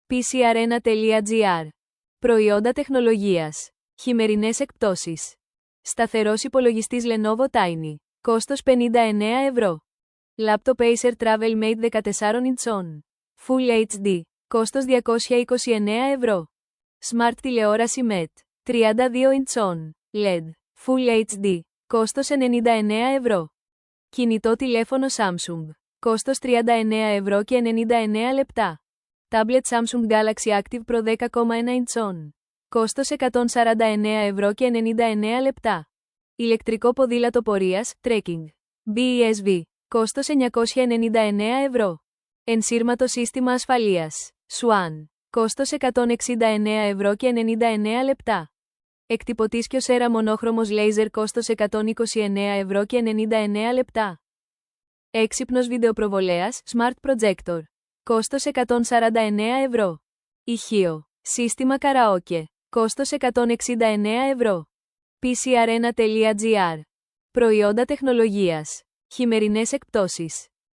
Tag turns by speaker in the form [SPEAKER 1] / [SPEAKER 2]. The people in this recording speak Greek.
[SPEAKER 1] PCRena.gr. Προϊόντα τεχνολογίας. Χειμερινές εκπτώσεις. Σταθερός υπολογιστής Lenovo Tiny. Κόστος 59 ευρώ. Laptop Acer Travelmate 14 inch. Full HD. Κόστος 229 ευρώ. Smart τηλεόραση MET. 32 inch. LED. Full HD. Κόστος 99 ευρώ. Κινητό τηλέφωνο Samsung. Κόστος 39 ευρώ και 99 λεπτά. Tablet Samsung Galaxy Active Pro 10,1 inch. Κόστος 149 ευρώ και 99 λεπτά. Ηλεκτρικό ποδήλατο πορείας, trekking. BESV. Κόστος 999 ευρώ. Ενσύρματο σύστημα ασφαλείας. SWAN. Κόστος 169 ευρώ και 99 λεπτά. Εκτυπωτής Kyocera μονόχρωμος λέιζερ κόστος 129 ευρώ και 99 λεπτά. Έξυπνος βιντεοπροβολέας, Smart Projector. Κόστος 149 ευρώ. Ηχείο. Σύστημα καραόκε. Κόστος 169 ευρώ. PCRena.gr. Προϊόντα τεχνολογίας. Χειμερινές εκπτώσεις.